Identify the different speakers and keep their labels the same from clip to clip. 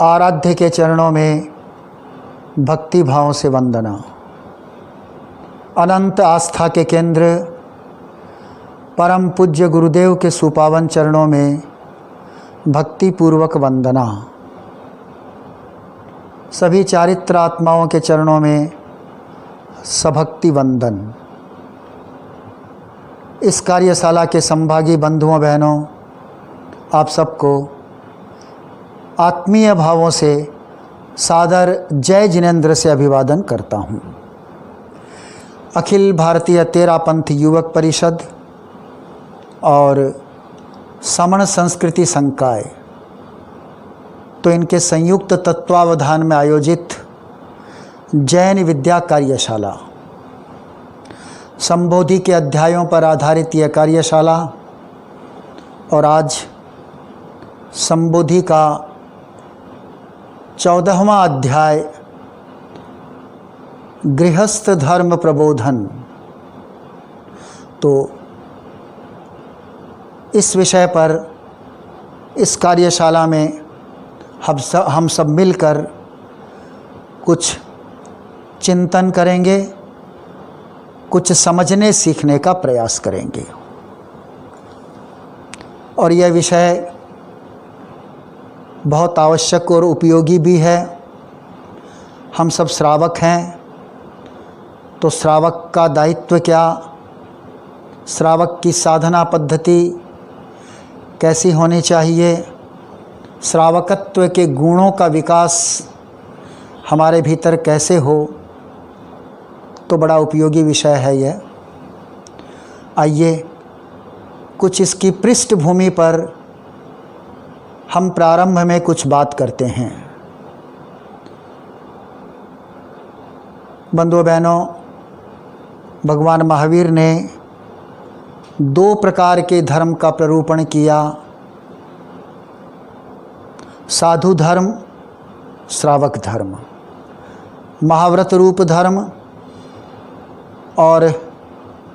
Speaker 1: आराध्य के चरणों में भक्ति भाव से वंदना। अनंत आस्था के केंद्र परम पूज्य गुरुदेव के सुपावन चरणों में भक्ति पूर्वक वंदना। सभी चारित्र आत्माओं के चरणों में सभक्ति वंदन। इस कार्यशाला के संभागी बंधुओं बहनों, आप सबको आत्मीय भावों से सादर जय जिनेंद्र से अभिवादन करता हूँ। अखिल भारतीय तेरापंथ युवक परिषद और समण संस्कृति संकाय तो इनके संयुक्त तत्वावधान में आयोजित जैन विद्या कार्यशाला, संबोधि के अध्यायों पर आधारित यह कार्यशाला और आज संबोधि का 14वां अध्याय गृहस्थ धर्म प्रबोधन। तो इस विषय पर इस कार्यशाला में हम सब मिलकर कुछ चिंतन करेंगे, कुछ समझने सीखने का प्रयास करेंगे। और यह विषय बहुत आवश्यक और उपयोगी भी है। हम सब श्रावक हैं, तो श्रावक का दायित्व क्या, श्रावक की साधना पद्धति कैसी होनी चाहिए, श्रावकत्व के गुणों का विकास हमारे भीतर कैसे हो, तो बड़ा उपयोगी विषय है यह। आइए कुछ इसकी पृष्ठभूमि पर हम प्रारंभ में कुछ बात करते हैं। बंधुओं बहनों, भगवान महावीर ने 2 प्रकार के धर्म का प्ररूपण किया, साधु धर्म, श्रावक धर्म, महाव्रत रूप धर्म और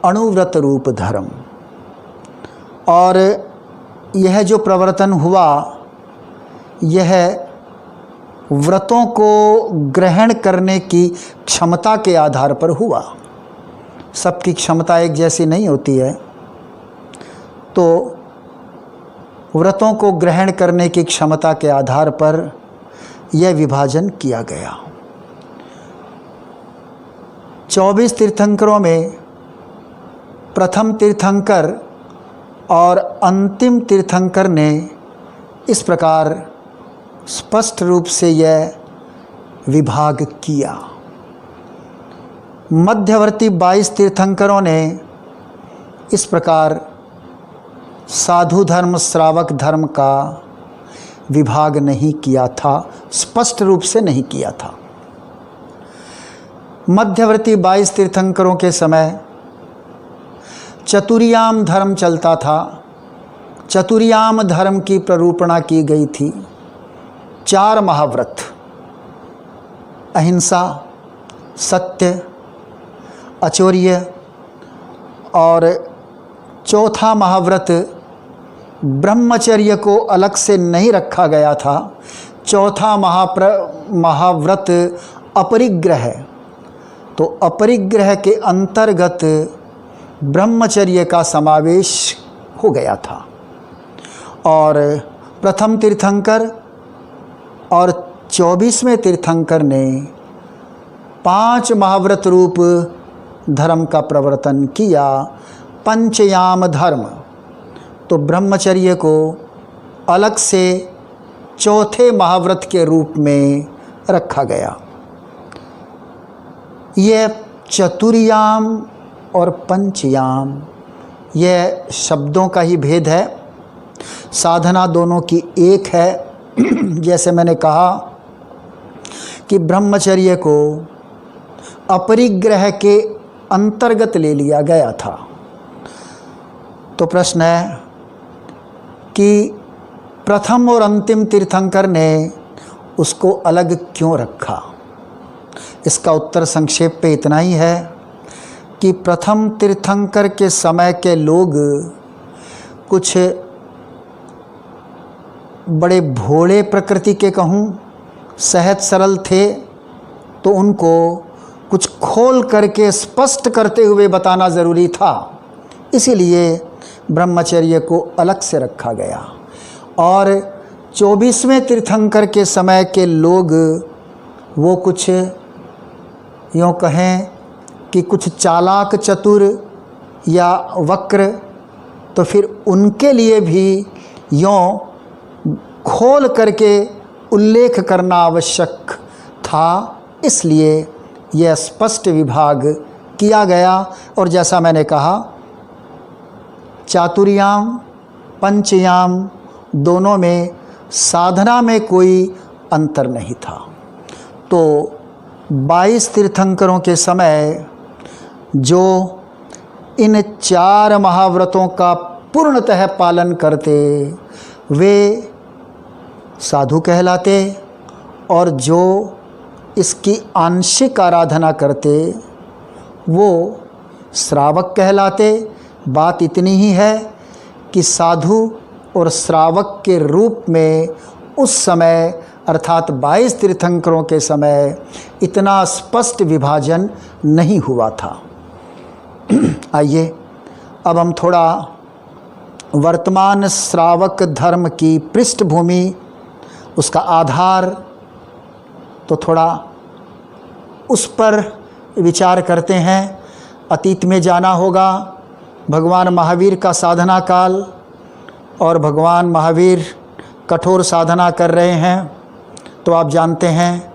Speaker 1: अणुव्रत रूप धर्म। और यह जो प्रवर्तन हुआ, यह व्रतों को ग्रहण करने की क्षमता के आधार पर हुआ। सबकी क्षमता एक जैसी नहीं होती है, तो व्रतों को ग्रहण करने की क्षमता के आधार पर यह विभाजन किया गया। 24 तीर्थंकरों में प्रथम तीर्थंकर और अंतिम तीर्थंकर ने इस प्रकार स्पष्ट रूप से यह विभाग किया। मध्यवर्ती 22 तीर्थंकरों ने इस प्रकार साधु धर्म श्रावक धर्म का विभाग नहीं किया था, स्पष्ट रूप से नहीं किया था। मध्यवर्ती 22 तीर्थंकरों के समय चतुर्याम धर्म चलता था। चतुर्याम धर्म की प्ररूपणा की गई थी। 4 महाव्रत, अहिंसा, सत्य, अचौर्य और चौथा महाव्रत ब्रह्मचर्य को अलग से नहीं रखा गया था। चौथा महाव्रत अपरिग्रह, तो अपरिग्रह के अंतर्गत ब्रह्मचर्य का समावेश हो गया था। और प्रथम तीर्थंकर और 24वें तीर्थंकर ने 5 महाव्रत रूप धर्म का प्रवर्तन किया। पंचयाम धर्म, तो ब्रह्मचर्य को अलग से चौथे महाव्रत के रूप में रखा गया। यह चतुर्याम और पंचयाम, यह शब्दों का ही भेद है, साधना दोनों की एक है। जैसे मैंने कहा कि ब्रह्मचर्य को अपरिग्रह के अंतर्गत ले लिया गया था। तो प्रश्न है कि प्रथम और अंतिम तीर्थंकर ने उसको अलग क्यों रखा। इसका उत्तर संक्षेप पे इतना ही है कि प्रथम तीर्थंकर के समय के लोग कुछ बड़े भोले प्रकृति के कहूँ सहज सरल थे तो उनको कुछ खोल करके स्पष्ट करते हुए बताना ज़रूरी था, इसीलिए ब्रह्मचर्य को अलग से रखा गया। और 24वें तीर्थंकर के समय के लोग वो कुछ यूँ कहें कि कुछ चालाक चतुर या वक्र, तो फिर उनके लिए भी यूँ खोल करके उल्लेख करना आवश्यक था, इसलिए यह स्पष्ट विभाग किया गया। और जैसा मैंने कहा, चातुर्याम पंचयाम दोनों में साधना में कोई अंतर नहीं था। तो 22 तीर्थंकरों के समय जो इन 4 महाव्रतों का पूर्णतः पालन करते वे साधु कहलाते, और जो इसकी आंशिक आराधना करते वो श्रावक कहलाते। बात इतनी ही है कि साधु और श्रावक के रूप में उस समय अर्थात 22 तीर्थंकरों के समय इतना स्पष्ट विभाजन नहीं हुआ था। आइए अब हम थोड़ा वर्तमान श्रावक धर्म की पृष्ठभूमि, उसका आधार, तो थोड़ा उस पर विचार करते हैं। अतीत में जाना होगा, भगवान महावीर का साधना काल, और भगवान महावीर कठोर साधना कर रहे हैं। तो आप जानते हैं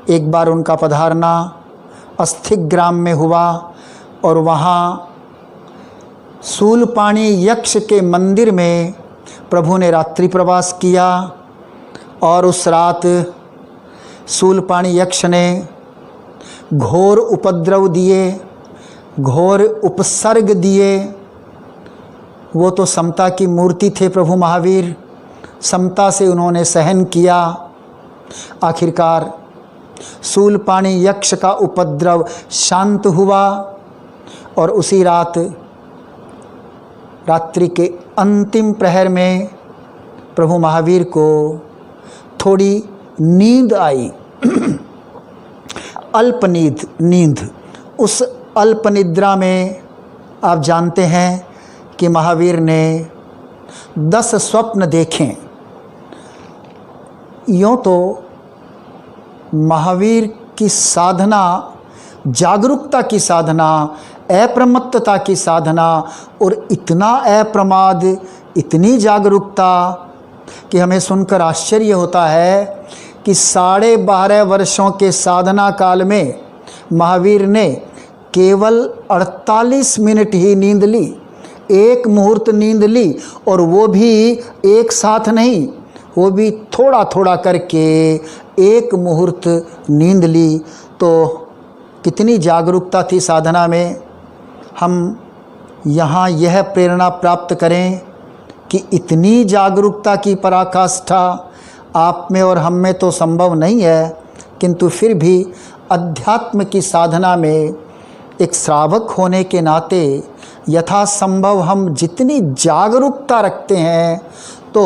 Speaker 1: एक बार उनका पधारना अस्थिग्राम में हुआ, और वहाँ शूलपाणी यक्ष के मंदिर में प्रभु ने रात्रि प्रवास किया। और उस रात शूलपाणी यक्ष ने घोर उपद्रव दिए, घोर उपसर्ग दिए। वो तो समता की मूर्ति थे प्रभु महावीर, समता से उन्होंने सहन किया। आखिरकार शूलपाणी यक्ष का उपद्रव शांत हुआ, और उसी रात रात्रि के अंतिम प्रहर में प्रभु महावीर को थोड़ी नींद आई, अल्प नींद। उस अल्प निद्रा में आप जानते हैं कि महावीर ने 10 स्वप्न देखे। यूँ तो महावीर की साधना जागरूकता की साधना, अप्रमत्तता की साधना, और इतना अप्रमाद, इतनी जागरूकता कि हमें सुनकर आश्चर्य होता है कि 12.5 वर्षों के साधना काल में महावीर ने केवल 48 मिनट ही नींद ली, एक मुहूर्त नींद ली, और वो भी एक साथ नहीं, वो भी थोड़ा थोड़ा करके एक मुहूर्त नींद ली। तो कितनी जागरूकता थी साधना में। हम यहाँ यह प्रेरणा प्राप्त करें कि इतनी जागरूकता की पराकाष्ठा आप में और हम में तो संभव नहीं है, किंतु फिर भी अध्यात्म की साधना में एक श्रावक होने के नाते यथासंभव हम जितनी जागरूकता रखते हैं तो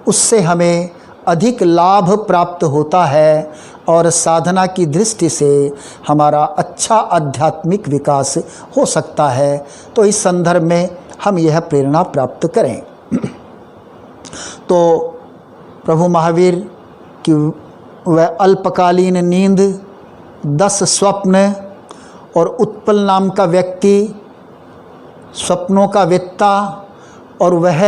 Speaker 1: उससे हमें अधिक लाभ प्राप्त होता है, और साधना की दृष्टि से हमारा अच्छा आध्यात्मिक विकास हो सकता है। तो इस संदर्भ में हम यह प्रेरणा प्राप्त करें। तो प्रभु महावीर की वह अल्पकालीन नींद, 10 स्वप्न, और उत्पल नाम का व्यक्ति स्वप्नों का वेत्ता, और वह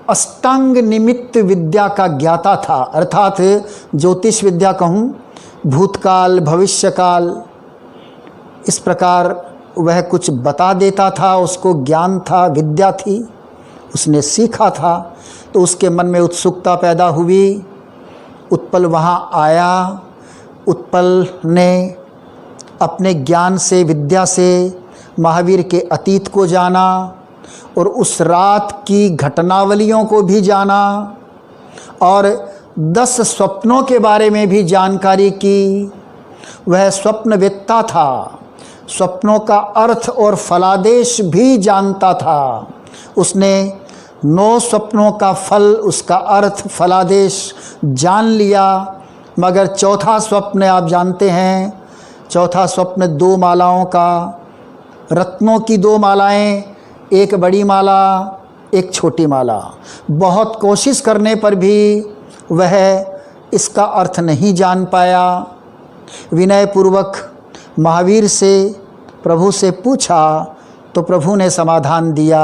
Speaker 1: अष्टांग निमित्त विद्या का ज्ञाता था, अर्थात ज्योतिष विद्या कहूँ, भूतकाल भविष्यकाल, इस प्रकार वह कुछ बता देता था, उसको ज्ञान था, विद्या थी, उसने सीखा था। तो उसके मन में उत्सुकता पैदा हुई। उत्पल वहाँ आया। उत्पल ने अपने ज्ञान से, विद्या से महावीर के अतीत को जाना, और उस रात की घटनावलियों को भी जाना, और 10 स्वप्नों के बारे में भी जानकारी की। वह स्वप्नवेत्ता था, स्वप्नों का अर्थ और फलादेश भी जानता था। उसने 9 स्वप्नों का फल, उसका अर्थ, फलादेश जान लिया, मगर चौथा स्वप्न आप जानते हैं, चौथा स्वप्न 2 मालाओं का, रत्नों की 2 मालाएं, एक बड़ी माला एक छोटी माला। बहुत कोशिश करने पर भी वह इसका अर्थ नहीं जान पाया। विनयपूर्वक महावीर से प्रभु से पूछा तो प्रभु ने समाधान दिया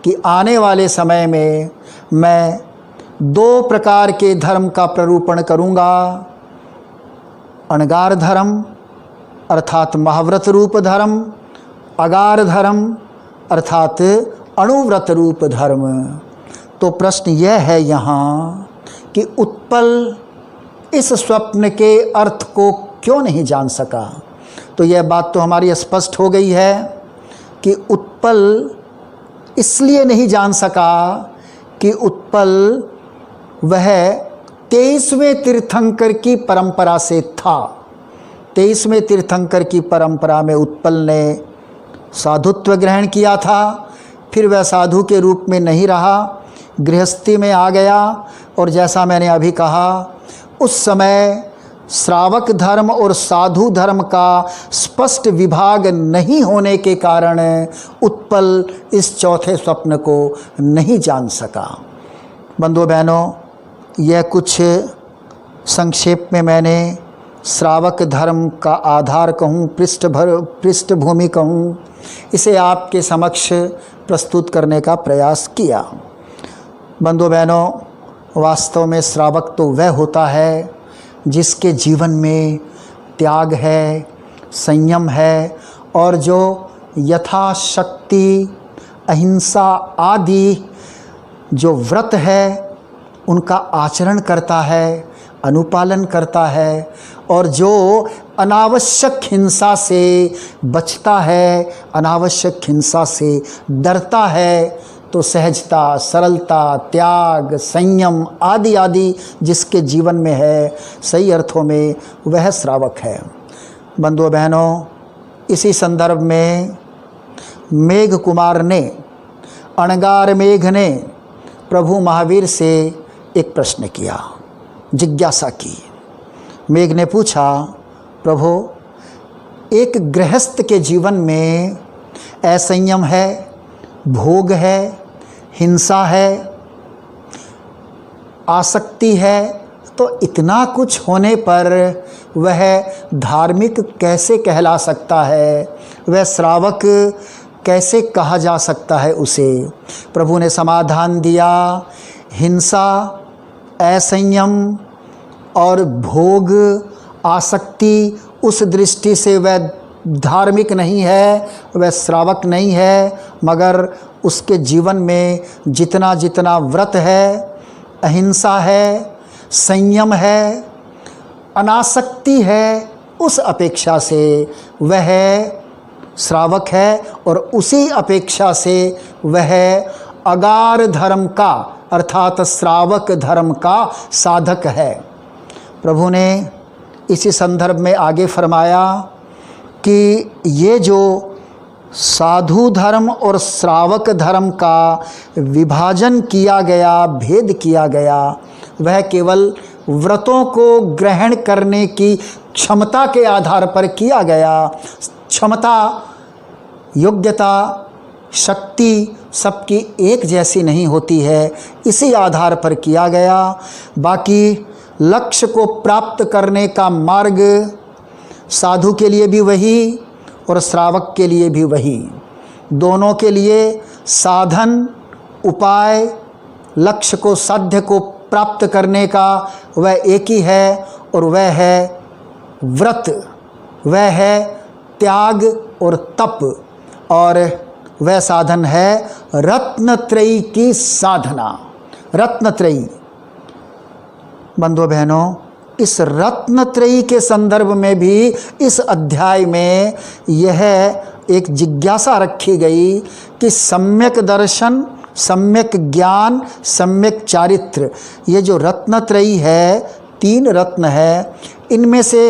Speaker 1: कि आने वाले समय में मैं 2 प्रकार के धर्म का प्ररूपण करूँगा। अणगार धर्म अर्थात महाव्रत रूप धर्म, अगार धर्म अर्थात अणुव्रत रूप धर्म। तो प्रश्न यह है यहाँ कि उत्पल इस स्वप्न के अर्थ को क्यों नहीं जान सका। तो यह बात तो हमारी स्पष्ट हो गई है कि उत्पल इसलिए नहीं जान सका कि उत्पल वह 23वें तीर्थंकर की परंपरा से था। 23वें तीर्थंकर की परंपरा में उत्पल ने साधुत्व ग्रहण किया था, फिर वह साधु के रूप में नहीं रहा, गृहस्थी में आ गया। और जैसा मैंने अभी कहा, उस समय श्रावक धर्म और साधु धर्म का स्पष्ट विभाग नहीं होने के कारण उत्पल इस चौथे स्वप्न को नहीं जान सका। बंधुओं बहनों, यह कुछ संक्षेप में मैंने श्रावक धर्म का आधार कहूँ, पृष्ठभूमि कहूँ, इसे आपके समक्ष प्रस्तुत करने का प्रयास किया। बंधुओं बहनों, वास्तव में श्रावक तो वह होता है जिसके जीवन में त्याग है, संयम है और जो यथाशक्ति अहिंसा आदि जो व्रत है उनका आचरण करता है, अनुपालन करता है और जो अनावश्यक हिंसा से बचता है, अनावश्यक हिंसा से डरता है। तो सहजता, सरलता, त्याग, संयम आदि आदि जिसके जीवन में है, सही अर्थों में वह श्रावक है। बंधुओं बहनों, इसी संदर्भ में मेघ कुमार ने, अणगार मेघ ने प्रभु महावीर से एक प्रश्न किया, जिज्ञासा की। मेघ ने पूछा, प्रभु, एक गृहस्थ के जीवन में असंयम है, भोग है, हिंसा है, आसक्ति है, तो इतना कुछ होने पर वह धार्मिक कैसे कहला सकता है, वह श्रावक कैसे कहा जा सकता है उसे। प्रभु ने समाधान दिया, हिंसा, असंयम और भोग, आसक्ति, उस दृष्टि से वह धार्मिक नहीं है, वह श्रावक नहीं है, मगर उसके जीवन में जितना जितना व्रत है, अहिंसा है, संयम है, अनासक्ति है, उस अपेक्षा से वह श्रावक है और उसी अपेक्षा से वह अगार धर्म का अर्थात श्रावक धर्म का साधक है। प्रभु ने इसी संदर्भ में आगे फरमाया कि ये जो साधु धर्म और श्रावक धर्म का विभाजन किया गया, भेद किया गया, वह केवल व्रतों को ग्रहण करने की क्षमता के आधार पर किया गया। क्षमता, योग्यता, शक्ति सबकी एक जैसी नहीं होती है, इसी आधार पर किया गया। बाकी लक्ष्य को प्राप्त करने का मार्ग साधु के लिए भी वही और श्रावक के लिए भी वही। दोनों के लिए साधन, उपाय, लक्ष्य को, साध्य को प्राप्त करने का वह एक ही है और वह है व्रत, वह है त्याग और तप, और वह साधन है रत्नत्रयी की साधना। रत्नत्रयी, बंधुओं बहनों, इस रत्नत्रयी के संदर्भ में भी इस अध्याय में यह एक जिज्ञासा रखी गई कि सम्यक दर्शन, सम्यक ज्ञान, सम्यक चारित्र, ये जो रत्नत्रयी है, 3 रत्न है, इनमें से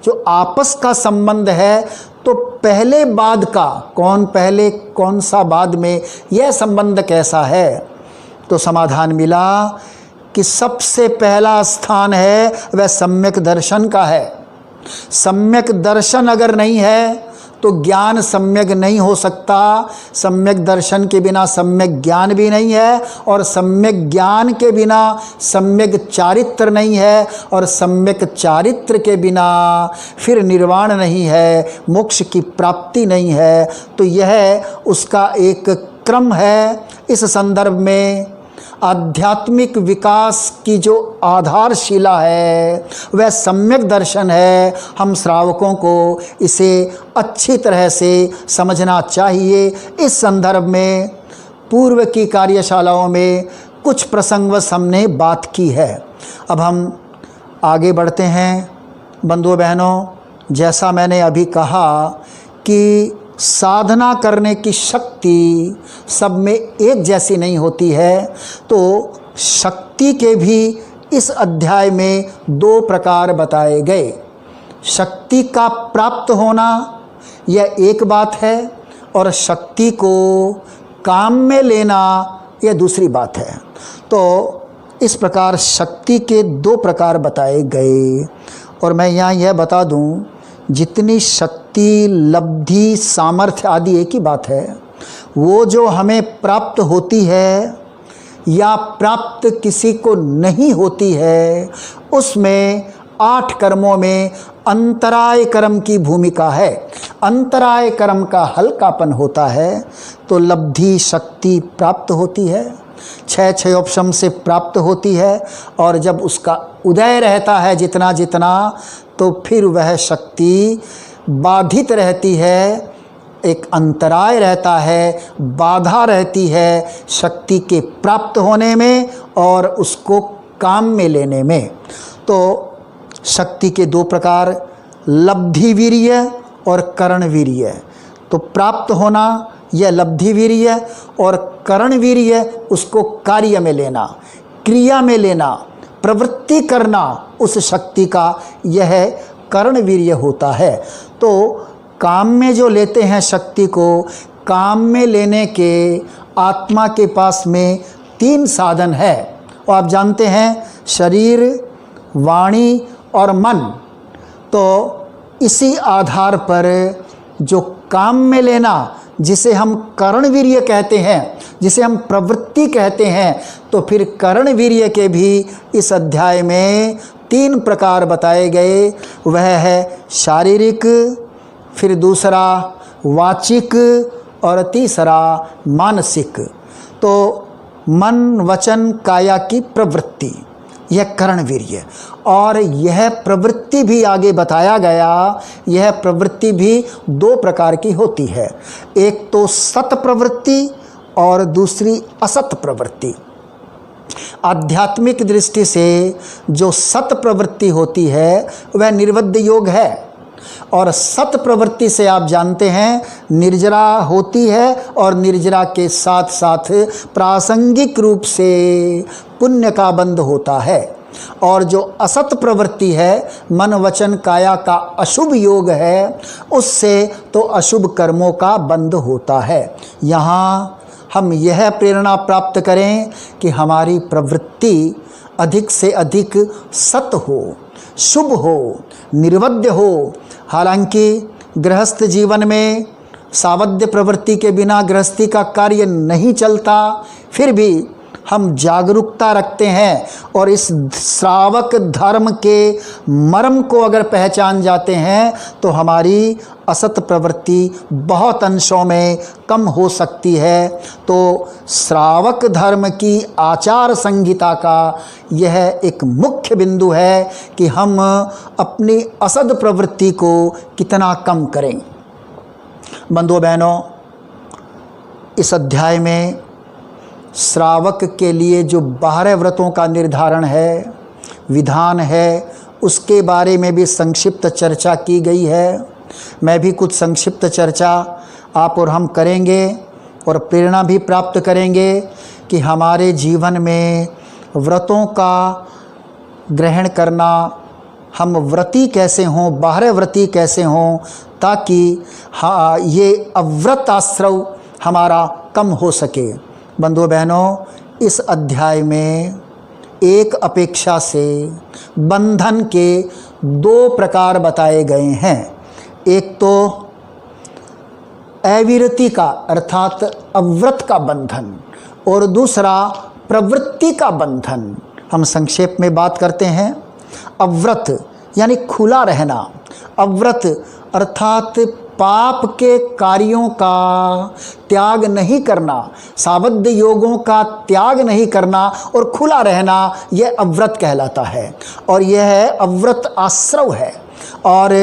Speaker 1: जो आपस का संबंध है, तो पहले बाद का, कौन पहले कौन सा बाद में, यह संबंध कैसा है। तो समाधान मिला कि सबसे पहला स्थान है वह सम्यक दर्शन का है। सम्यक दर्शन अगर नहीं है तो ज्ञान सम्यक नहीं हो सकता। सम्यक दर्शन के बिना सम्यक ज्ञान भी नहीं है, और सम्यक ज्ञान के बिना सम्यक चारित्र नहीं है, और सम्यक चारित्र के बिना फिर निर्वाण नहीं है, मोक्ष की प्राप्ति नहीं है। तो यह उसका एक क्रम है। इस संदर्भ में आध्यात्मिक विकास की जो आधारशिला है वह सम्यक दर्शन है। हम श्रावकों को इसे अच्छी तरह से समझना चाहिए। इस संदर्भ में पूर्व की कार्यशालाओं में कुछ प्रसंगवश हमने बात की है। अब हम आगे बढ़ते हैं। बंधुओं बहनों, जैसा मैंने अभी कहा कि साधना करने की शक्ति सब में एक जैसी नहीं होती है, तो शक्ति के भी इस अध्याय में दो प्रकार बताए गए। शक्ति का प्राप्त होना यह एक बात है, और शक्ति को काम में लेना यह दूसरी बात है। तो इस प्रकार शक्ति के दो प्रकार बताए गए। और मैं यहाँ यह बता दूँ, जितनी शक्ति, लब्धि, सामर्थ्य आदि एक ही बात है, वो जो हमें प्राप्त होती है या प्राप्त किसी को नहीं होती है, उसमें 8 कर्मों में अंतराय कर्म की भूमिका है। अंतराय कर्म का हल्कापन होता है तो लब्धि शक्ति प्राप्त होती है, 6 उपशम से प्राप्त होती है, और जब उसका उदय रहता है जितना जितना, तो फिर वह शक्ति बाधित रहती है, एक अंतराय रहता है, बाधा रहती है शक्ति के प्राप्त होने में और उसको काम में लेने में। तो शक्ति के दो प्रकार, लब्धि वीर्य और करण वीर्य। तो प्राप्त होना यह लब्धि वीर्य, और करण वीर्य उसको कार्य में लेना, क्रिया में लेना, प्रवृत्ति करना उस शक्ति का, यह करण वीर्य होता है। तो काम में जो लेते हैं शक्ति को, काम में लेने के आत्मा के पास में 3 साधन है। और आप जानते हैं शरीर, वाणी और मन। तो इसी आधार पर जो काम में लेना, जिसे हम करण वीर्य कहते हैं, जिसे हम प्रवृत्ति कहते हैं, तो फिर करण वीर्य के भी इस अध्याय में 3 प्रकार बताए गए। वह है शारीरिक, फिर दूसरा वाचिक, और तीसरा मानसिक। तो मन वचन काया की प्रवृत्ति, यह करण वीर्य। और यह प्रवृत्ति भी आगे बताया गया, यह प्रवृत्ति भी 2 प्रकार की होती है। एक तो सत प्रवृत्ति और दूसरी असत प्रवृत्ति। आध्यात्मिक दृष्टि से जो सत प्रवृत्ति होती है वह निर्वध्य योग है, और सत प्रवृत्ति से आप जानते हैं निर्जरा होती है, और निर्जरा के साथ साथ प्रासंगिक रूप से पुण्य का बंध होता है। और जो असत प्रवृत्ति है, मन वचन काया का अशुभ योग है, उससे तो अशुभ कर्मों का बंध होता है। यहाँ हम यह प्रेरणा प्राप्त करें कि हमारी प्रवृत्ति अधिक से अधिक सत हो, शुभ हो, निर्वध्य हो। हालांकि गृहस्थ जीवन में सावध्य प्रवृत्ति के बिना गृहस्थी का कार्य नहीं चलता, फिर भी हम जागरूकता रखते हैं, और इस श्रावक धर्म के मर्म को अगर पहचान जाते हैं तो हमारी असत प्रवृत्ति बहुत अंशों में कम हो सकती है। तो श्रावक धर्म की आचार संहिता का यह एक मुख्य बिंदु है कि हम अपनी असद प्रवृत्ति को कितना कम करें। बंधुओं बहनों, इस अध्याय में श्रावक के लिए जो 12 व्रतों का निर्धारण है, विधान है, उसके बारे में भी संक्षिप्त चर्चा की गई है। मैं भी कुछ संक्षिप्त चर्चा आप और हम करेंगे, और प्रेरणा भी प्राप्त करेंगे कि हमारे जीवन में व्रतों का ग्रहण करना, हम व्रती कैसे हों, 12 व्रती कैसे हों, ताकि ये अव्रत आश्रव हमारा कम हो सके। बंधुओं बहनों, इस अध्याय में एक अपेक्षा से बंधन के दो प्रकार बताए गए हैं। एक तो अविरति का अर्थात अव्रत का बंधन और दूसरा प्रवृत्ति का बंधन। हम संक्षेप में बात करते हैं। अव्रत यानी खुला रहना, अव्रत अर्थात पाप के कार्यों का त्याग नहीं करना, सावध योगों का त्याग नहीं करना और खुला रहना, यह अव्रत कहलाता है। और यह अव्रत आश्रव है। और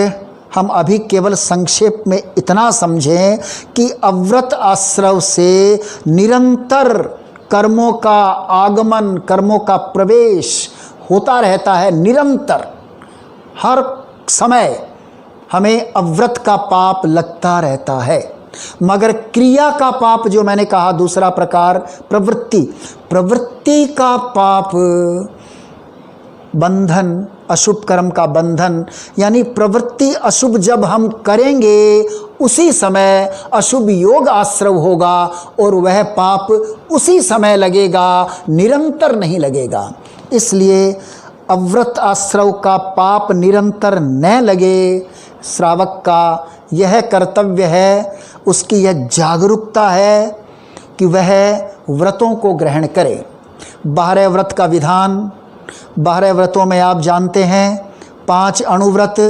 Speaker 1: हम अभी केवल संक्षेप में इतना समझें कि अव्रत आश्रव से निरंतर कर्मों का आगमन, कर्मों का प्रवेश होता रहता है। निरंतर हर समय हमें अव्रत का पाप लगता रहता है। मगर क्रिया का पाप जो मैंने कहा, दूसरा प्रकार प्रवृत्ति, प्रवृत्ति का पाप बंधन, अशुभ कर्म का बंधन, यानी प्रवृत्ति अशुभ जब हम करेंगे उसी समय अशुभ योग आश्रव होगा और वह पाप उसी समय लगेगा, निरंतर नहीं लगेगा। इसलिए अव्रत आश्रव का पाप निरंतर न लगे, श्रावक का यह कर्तव्य है, उसकी यह जागरूकता है कि वह व्रतों को ग्रहण करे। 12 व्रत का विधान, 12 व्रतों में आप जानते हैं 5 अणुव्रत,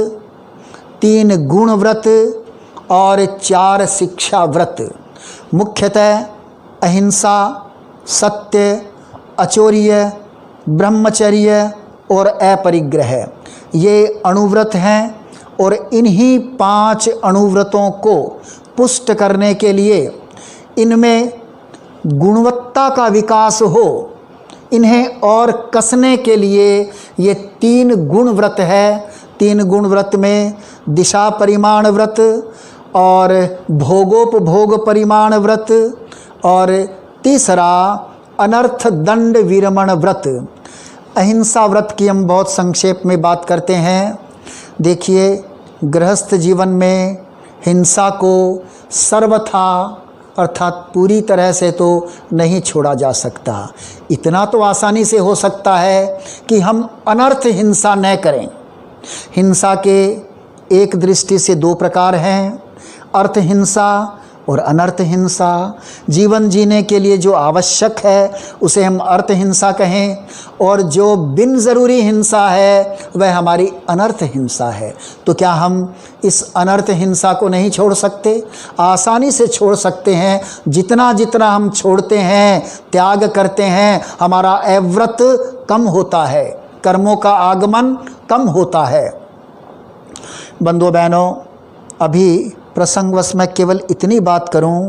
Speaker 1: 3 गुण व्रत और 4 शिक्षा व्रत। मुख्यतः अहिंसा, सत्य, अचौर्य, ब्रह्मचर्य और अपरिग्रह ये अणुव्रत हैं। और इन्हीं 5 अणुव्रतों को पुष्ट करने के लिए, इनमें गुणवत्ता का विकास हो, इन्हें और कसने के लिए ये 3 गुण व्रत है। 3 गुण व्रत में दिशा परिमाण व्रत और भोगोपभोग परिमाण व्रत और तीसरा अनर्थ दंड विरमण व्रत। अहिंसा व्रत की हम बहुत संक्षेप में बात करते हैं। देखिए, गृहस्थ जीवन में हिंसा को सर्वथा अर्थात पूरी तरह से तो नहीं छोड़ा जा सकता। इतना तो आसानी से हो सकता है कि हम अनर्थ हिंसा न करें। हिंसा के एक दृष्टि से 2 प्रकार हैं, अर्थ हिंसा और अनर्थ हिंसा। जीवन जीने के लिए जो आवश्यक है उसे हम अर्थ हिंसा कहें, और जो बिन ज़रूरी हिंसा है वह हमारी अनर्थ हिंसा है। तो क्या हम इस अनर्थ हिंसा को नहीं छोड़ सकते? आसानी से छोड़ सकते हैं। जितना जितना हम छोड़ते हैं, त्याग करते हैं, हमारा अव्रत कम होता है, कर्मों का आगमन कम होता है। बंधुओं बहनों, अभी प्रसंगवश मैं केवल इतनी बात करूं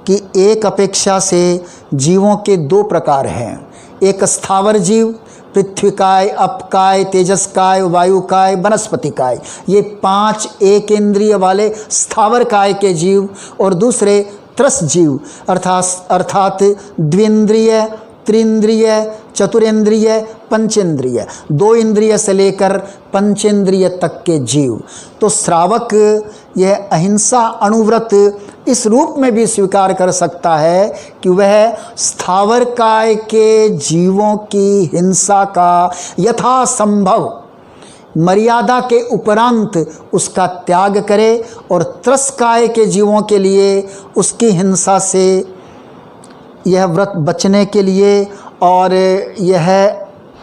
Speaker 1: कि एक अपेक्षा से जीवों के 2 प्रकार हैं। एक स्थावर जीव, पृथ्वीकाय, अपकाय, तेजसकाय, वायुकाय, वनस्पतिकाय, ये 5 एक इंद्रिय वाले स्थावर काय के जीव, और दूसरे त्रस जीव अर्थात द्विंद्रिय, त्रिंद्रिय, चतुरेंद्रिय, पंचेंद्रिय, 2 इंद्रिय से लेकर पंचेंद्रिय तक के जीव। तो श्रावक यह अहिंसा अणुव्रत इस रूप में भी स्वीकार कर सकता है कि वह स्थावर काय के जीवों की हिंसा का यथासंभव मर्यादा के उपरांत उसका त्याग करे, और त्रस्काय के जीवों के लिए उसकी हिंसा से यह व्रत बचने के लिए और यह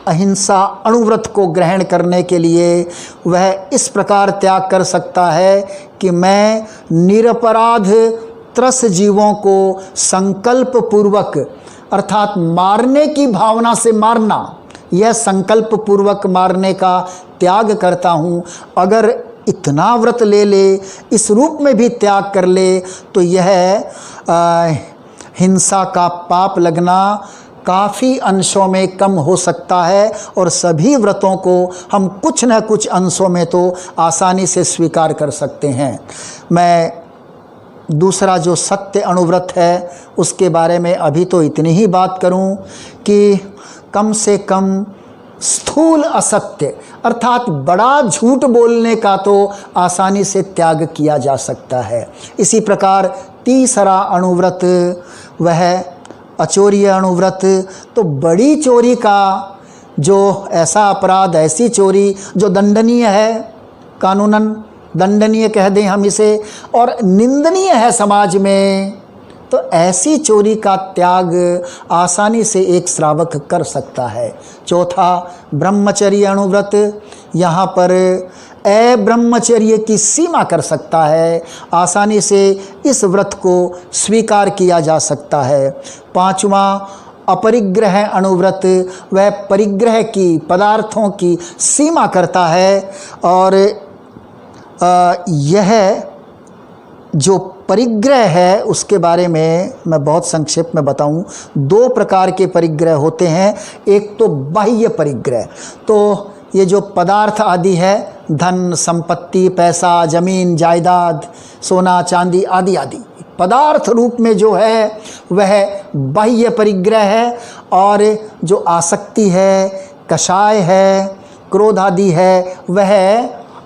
Speaker 1: अहिंसा अणुव्रत को ग्रहण करने के लिए वह इस प्रकार त्याग कर सकता है कि मैं निरपराध त्रस जीवों को संकल्प पूर्वक अर्थात मारने की भावना से मारना, यह संकल्प पूर्वक मारने का त्याग करता हूँ। अगर इतना व्रत ले ले, इस रूप में भी त्याग कर ले, तो यह हिंसा का पाप लगना काफ़ी अंशों में कम हो सकता है, और सभी व्रतों को हम कुछ न कुछ अंशों में तो आसानी से स्वीकार कर सकते हैं। मैं दूसरा जो सत्य अणुव्रत है उसके बारे में अभी तो इतनी ही बात करूं कि कम से कम स्थूल असत्य अर्थात बड़ा झूठ बोलने का तो आसानी से त्याग किया जा सकता है। इसी प्रकार तीसरा अणुव्रत वह अचौर्य अणुव्रत। तो बड़ी चोरी का जो ऐसा अपराध, ऐसी चोरी जो दंडनीय है, कानूनन दंडनीय कह दें हम इसे, और निंदनीय है समाज में, तो ऐसी चोरी का त्याग आसानी से एक श्रावक कर सकता है। चौथा, ब्रह्मचर्य अनुव्रत, यहाँ पर अब्रह्मचर्य की सीमा कर सकता है, आसानी से इस व्रत को स्वीकार किया जा सकता है। पांचवा, अपरिग्रह अनुव्रत, वह परिग्रह की, पदार्थों की सीमा करता है। और यह जो परिग्रह है उसके बारे में मैं बहुत संक्षेप में बताऊं। दो प्रकार के परिग्रह होते हैं। एक तो बाह्य परिग्रह, तो ये जो पदार्थ आदि है, धन संपत्ति, पैसा, जमीन जायदाद, सोना चांदी आदि आदि पदार्थ रूप में जो है वह बाह्य परिग्रह है। और जो आसक्ति है, कषाय है, क्रोध आदि है, वह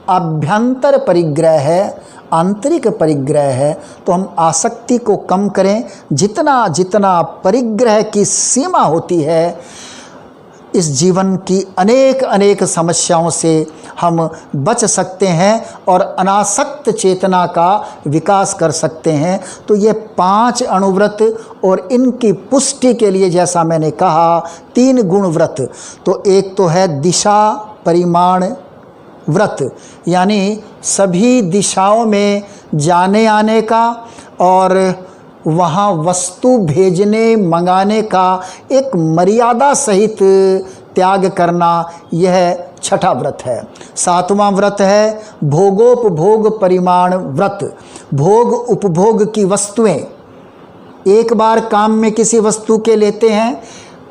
Speaker 1: आभ्यंतर परिग्रह है, आंतरिक परिग्रह है। तो हम आसक्ति को कम करें, जितना जितना परिग्रह की सीमा होती है, इस जीवन की अनेक अनेक समस्याओं से हम बच सकते हैं और अनासक्त चेतना का विकास कर सकते हैं। तो ये 5 अणुव्रत, और इनकी पुष्टि के लिए जैसा मैंने कहा 3 गुण व्रत। तो एक तो है दिशा परिमाण व्रत, यानी सभी दिशाओं में जाने आने का और वहाँ वस्तु भेजने मंगाने का एक मर्यादा सहित त्याग करना, यह छठा व्रत है। 7वां व्रत है भोगोपभोग परिमाण व्रत। भोग उपभोग की वस्तुएं, एक बार काम में किसी वस्तु के लेते हैं।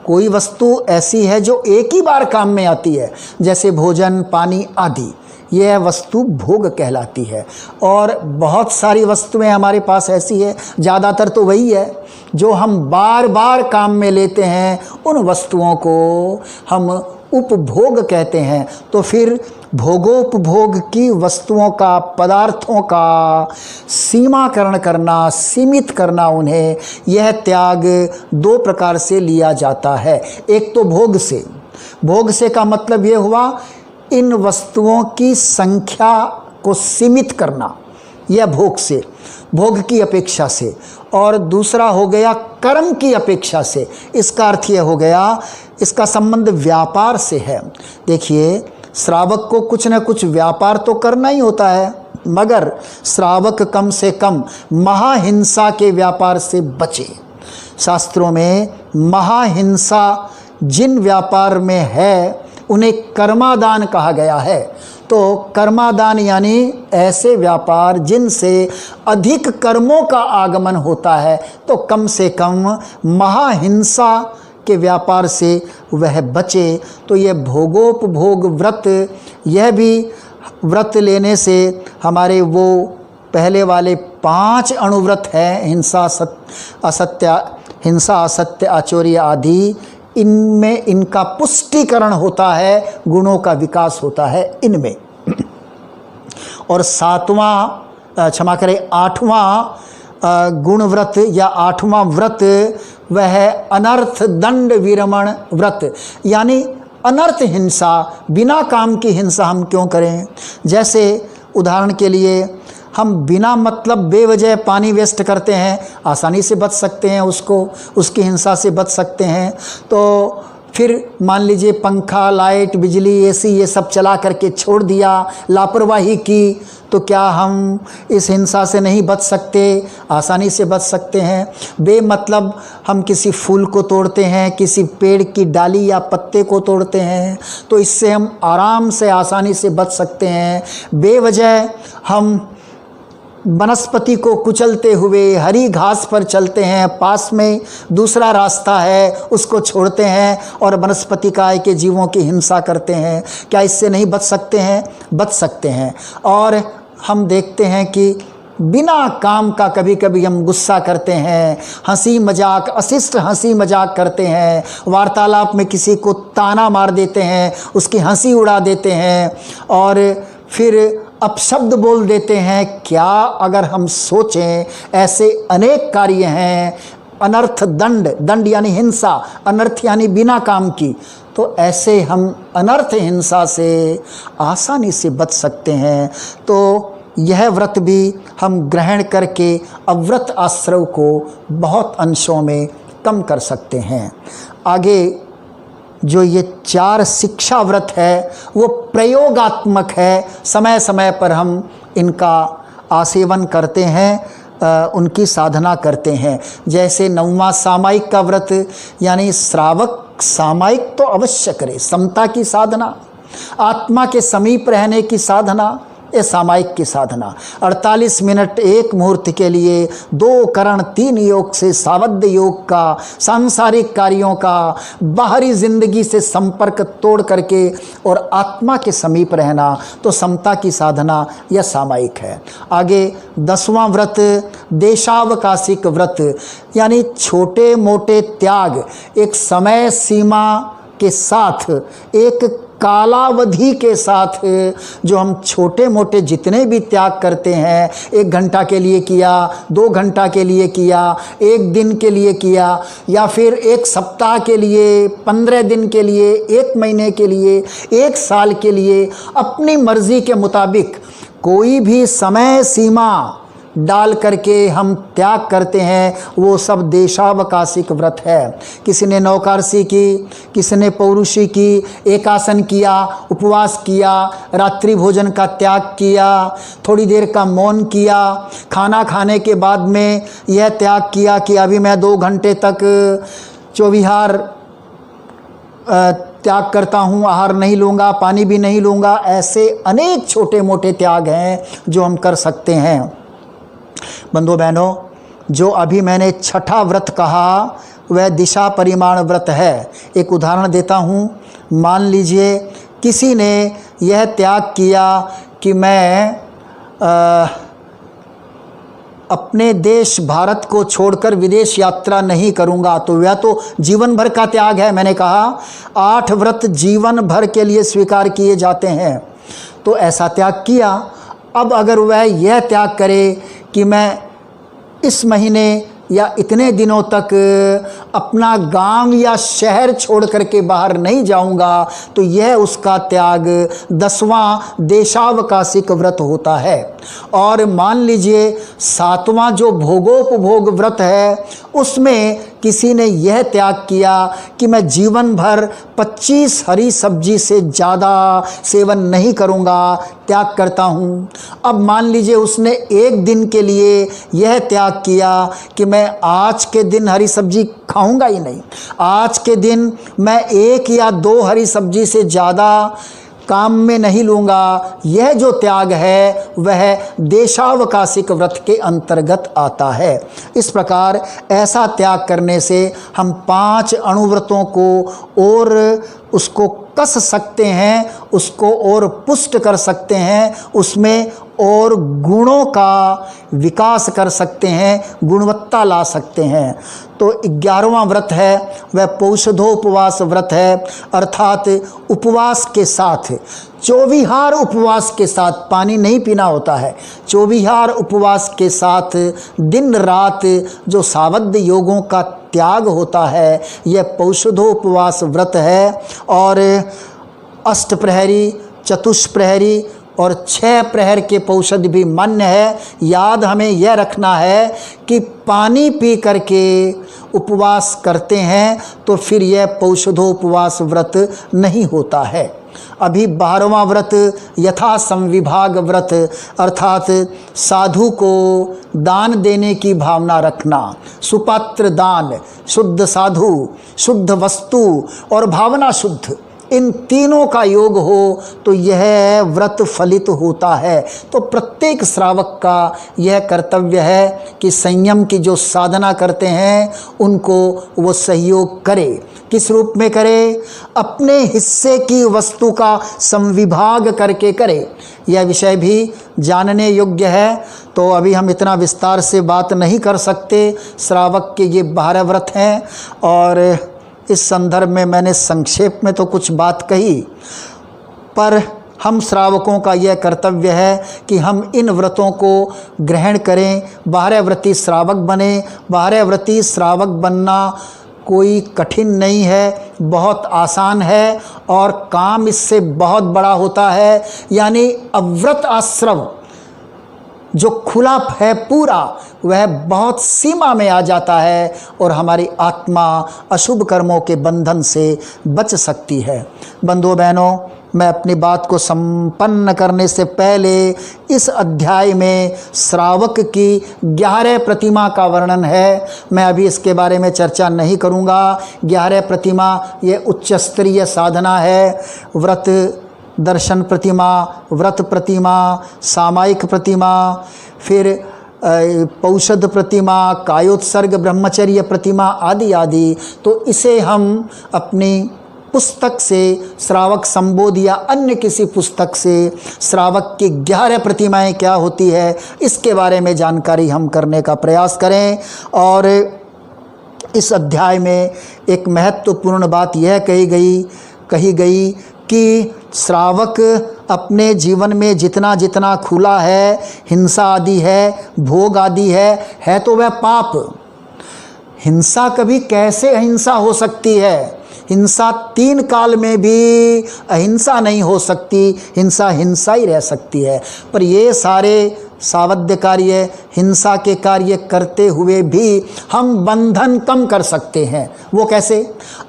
Speaker 1: कोई वस्तु ऐसी है जो एक ही बार काम में आती है, जैसे भोजन, पानी आदि, यह वस्तु भोग कहलाती है। और बहुत सारी वस्तुएं हमारे पास ऐसी है, ज़्यादातर तो वही है जो हम बार बार काम में लेते हैं, उन वस्तुओं को हम उपभोग कहते हैं। तो फिर भोगोपभोग की वस्तुओं का, पदार्थों का सीमाकरण करना, सीमित करना उन्हें, यह त्याग 2 प्रकार से लिया जाता है। एक तो भोग से, भोग से का मतलब ये हुआ इन वस्तुओं की संख्या को सीमित करना, यह भोग से, भोग की अपेक्षा से। और दूसरा हो गया कर्म की अपेक्षा से। इसका अर्थ यह हो गया, इसका संबंध व्यापार से है। देखिए, श्रावक को कुछ न कुछ व्यापार तो करना ही होता है, मगर श्रावक कम से कम महाहिंसा के व्यापार से बचे। शास्त्रों में महाहिंसा जिन व्यापार में है उन्हें कर्मादान कहा गया है। तो कर्मादान यानी ऐसे व्यापार जिनसे अधिक कर्मों का आगमन होता है, तो कम से कम महाहिंसा के व्यापार से वह बचे। तो यह भोगोपभोग व्रत, यह भी व्रत लेने से हमारे वो पहले वाले 5 अणुव्रत हैं, हिंसा असत्य आचौर्य आदि, इनमें इनका पुष्टिकरण होता है, गुणों का विकास होता है इनमें। और 8वां गुण व्रत या 8वां व्रत वह है अनर्थ दंड विरमण व्रत, यानी अनर्थ हिंसा, बिना काम की हिंसा हम क्यों करें। जैसे उदाहरण के लिए हम बिना मतलब बेवजह पानी वेस्ट करते हैं, आसानी से बच सकते हैं, उसकी हिंसा से बच सकते हैं। तो फिर मान लीजिए पंखा, लाइट, बिजली, एसी ये सब चला करके छोड़ दिया, लापरवाही की, तो क्या हम इस हिंसा से नहीं बच सकते? आसानी से बच सकते हैं। बेमतलब हम किसी फूल को तोड़ते हैं, किसी पेड़ की डाली या पत्ते को तोड़ते हैं, तो इससे हम आराम से, आसानी से बच सकते हैं। बेवजह हम वनस्पति को कुचलते हुए हरी घास पर चलते हैं, पास में दूसरा रास्ता है उसको छोड़ते हैं और वनस्पति काय के जीवों की हिंसा करते हैं, क्या इससे नहीं बच सकते हैं? बच सकते हैं। और हम देखते हैं कि बिना काम का कभी कभी हम गुस्सा करते हैं, हंसी मजाक, अशिष्ट हंसी मजाक करते हैं, वार्तालाप में किसी को ताना मार देते हैं, उसकी हंसी उड़ा देते हैं और फिर अपशब्द बोल देते हैं। क्या अगर हम सोचें, ऐसे अनेक कार्य हैं। अनर्थ दंड, दंड यानी हिंसा, अनर्थ यानी बिना काम की। तो तो ऐसे हम अनर्थ हिंसा से आसानी से बच सकते हैं। तो यह व्रत भी हम ग्रहण करके अव्रत आश्रव को बहुत अंशों में कम कर सकते हैं। आगे जो ये 4 शिक्षा व्रत है वो प्रयोगात्मक है, समय समय पर हम इनका आसेवन करते हैं, उनकी साधना करते हैं। जैसे 9वां सामायिक का व्रत, यानी श्रावक सामायिक तो अवश्य करे, समता की साधना, आत्मा के समीप रहने की साधना, ये सामायिक की साधना। 48 मिनट 1 मुहूर्त के लिए 2 करण 3 योग से सावध योग का, सांसारिक कार्यों का, बाहरी जिंदगी से संपर्क तोड़ करके और आत्मा के समीप रहना, तो समता की साधना यह सामायिक है। आगे 10वां व्रत देशावकाशिक व्रत, यानी छोटे मोटे त्याग, एक समय सीमा के साथ, एक कालावधि के साथ जो हम छोटे मोटे जितने भी त्याग करते हैं, 1 घंटा के लिए किया, 2 घंटा के लिए किया, 1 दिन के लिए किया, या फिर 1 सप्ताह के लिए, 15 दिन के लिए, 1 महीने के लिए, 1 साल के लिए, अपनी मर्जी के मुताबिक कोई भी समय सीमा डाल करके हम त्याग करते हैं, वो सब देशावकाशिक व्रत है। किसी ने नौकारसी की, किसी ने पौरुषी की, एकासन किया, उपवास किया, रात्रि भोजन का त्याग किया, थोड़ी देर का मौन किया, खाना खाने के बाद में यह त्याग किया कि अभी मैं 2 घंटे तक चौविहार त्याग करता हूँ, आहार नहीं लूँगा, पानी भी नहीं लूँगा। ऐसे अनेक छोटे मोटे त्याग हैं जो हम कर सकते हैं। बंधु बहनों, जो अभी मैंने 6ठा व्रत कहा वह दिशा परिमाण व्रत है। एक उदाहरण देता हूँ। मान लीजिए किसी ने यह त्याग किया कि मैं अपने देश भारत को छोड़कर विदेश यात्रा नहीं करूँगा, तो वह तो जीवन भर का त्याग है। मैंने कहा 8 व्रत जीवन भर के लिए स्वीकार किए जाते हैं, तो ऐसा त्याग किया। अब अगर वह यह त्याग करे कि मैं इस महीने या इतने दिनों तक अपना गांव या शहर छोड़ करके बाहर नहीं जाऊंगा, तो यह उसका त्याग 10वां देशावकाशिक व्रत होता है। और मान लीजिए 7वां जो भोगोपभोग व्रत है, उसमें किसी ने यह त्याग किया कि मैं जीवन भर 25 हरी सब्जी से ज़्यादा सेवन नहीं करूँगा, त्याग करता हूँ। अब मान लीजिए उसने 1 दिन के लिए यह त्याग किया कि मैं आज के दिन हरी सब्जी खाऊंगा ही नहीं, आज के दिन मैं 1 या 2 हरी सब्जी से ज़्यादा काम में नहीं लूँगा। यह जो त्याग है वह देशावकाशिक व्रत के अंतर्गत आता है। इस प्रकार ऐसा त्याग करने से हम 5 अणुव्रतों को और उसको कस सकते हैं, उसको और पुष्ट कर सकते हैं, उसमें और गुणों का विकास कर सकते हैं, गुणवत्ता ला सकते हैं। तो 11वां व्रत है वह पौषधोपवास व्रत है, अर्थात उपवास के साथ, चौविहार उपवास के साथ, पानी नहीं पीना होता है, चौविहार उपवास के साथ दिन रात जो सावध योगों का त्याग होता है, यह पौषधोपवास व्रत है। और अष्टप्रहरी, चतुष्प्रहरी और 6 प्रहर के पौषध भी मान्य है। याद हमें यह रखना है कि पानी पी करके उपवास करते हैं तो फिर यह पौषधोपवास व्रत नहीं होता है। अभी 12वां व्रत यथा संविभाग व्रत, अर्थात साधु को दान देने की भावना रखना, सुपात्र दान, शुद्ध साधु, शुद्ध वस्तु और भावना शुद्ध, इन तीनों का योग हो तो यह व्रत फलित होता है। तो प्रत्येक श्रावक का यह कर्तव्य है कि संयम की जो साधना करते हैं उनको वो सहयोग करे। किस रूप में करे? अपने हिस्से की वस्तु का संविभाग करके करे। यह विषय भी जानने योग्य है, तो अभी हम इतना विस्तार से बात नहीं कर सकते। श्रावक के ये 12 व्रत हैं और इस संदर्भ में मैंने संक्षेप में तो कुछ बात कही, पर हम श्रावकों का यह कर्तव्य है कि हम इन व्रतों को ग्रहण करें, 12 व्रती श्रावक बने। 12 व्रती श्रावक बनना कोई कठिन नहीं है, बहुत आसान है और काम इससे बहुत बड़ा होता है। यानी अव्रत आश्रव जो खुला है पूरा, वह बहुत सीमा में आ जाता है और हमारी आत्मा अशुभ कर्मों के बंधन से बच सकती है। बंधुओं बहनों, मैं अपनी बात को संपन्न करने से पहले इस अध्याय में श्रावक की 11 प्रतिमा का वर्णन है। मैं अभी इसके बारे में चर्चा नहीं करूँगा। 11 प्रतिमा ये उच्च स्तरीय साधना है। व्रत दर्शन प्रतिमा, व्रत प्रतिमा, सामायिक प्रतिमा, फिर पौषध प्रतिमा, कायोत्सर्ग ब्रह्मचर्य प्रतिमा आदि आदि। तो इसे हम अपनी पुस्तक से, श्रावक संबोध या अन्य किसी पुस्तक से श्रावक की 11 प्रतिमाएं क्या होती है, इसके बारे में जानकारी हम करने का प्रयास करें। और इस अध्याय में एक महत्वपूर्ण बात यह कही गई कि श्रावक अपने जीवन में जितना जितना खुला है, हिंसा आदि है, भोग आदि है तो वह पाप। हिंसा कभी कैसे अहिंसा हो सकती है? हिंसा 3 काल में भी अहिंसा नहीं हो सकती, हिंसा हिंसा ही रह सकती है। पर ये सारे सावध्य कार्य, हिंसा के कार्य करते हुए भी हम बंधन कम कर सकते हैं। वो कैसे?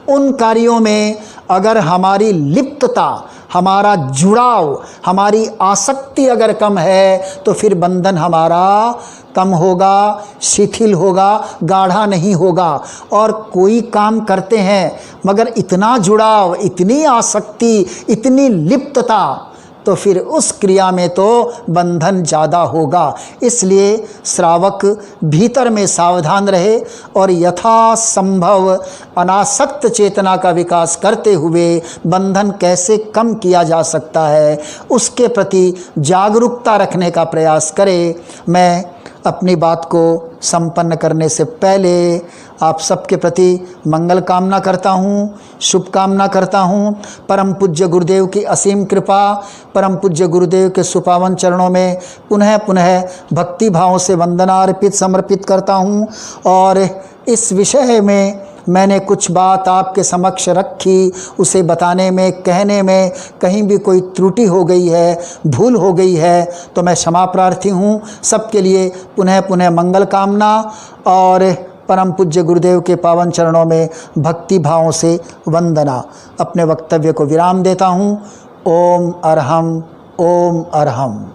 Speaker 1: उन कार्यों में अगर हमारी लिप्तता, हमारा जुड़ाव, हमारी आसक्ति अगर कम है तो फिर बंधन हमारा कम होगा, शिथिल होगा, गाढ़ा नहीं होगा। और कोई काम करते हैं मगर इतना जुड़ाव, इतनी आसक्ति, इतनी लिप्तता, तो फिर उस क्रिया में तो बंधन ज़्यादा होगा। इसलिए श्रावक भीतर में सावधान रहे और यथासंभव अनासक्त चेतना का विकास करते हुए बंधन कैसे कम किया जा सकता है उसके प्रति जागरूकता रखने का प्रयास करे। मैं अपनी बात को संपन्न करने से पहले आप सबके प्रति मंगल कामना करता हूँ, शुभकामना करता हूँ। परम पूज्य गुरुदेव की असीम कृपा, परम पूज्य गुरुदेव के सुपावन चरणों में पुनः पुनः भक्ति भाव से वंदना अर्पित समर्पित करता हूँ। और इस विषय में मैंने कुछ बात आपके समक्ष रखी, उसे बताने में, कहने में कहीं भी कोई त्रुटि हो गई है, भूल हो गई है तो मैं क्षमा प्रार्थी हूँ। सबके लिए पुनः पुनः मंगल कामना और परम पूज्य गुरुदेव के पावन चरणों में भक्ति भावों से वंदना। अपने वक्तव्य को विराम देता हूँ। ओम अरहम, ओम अरहम।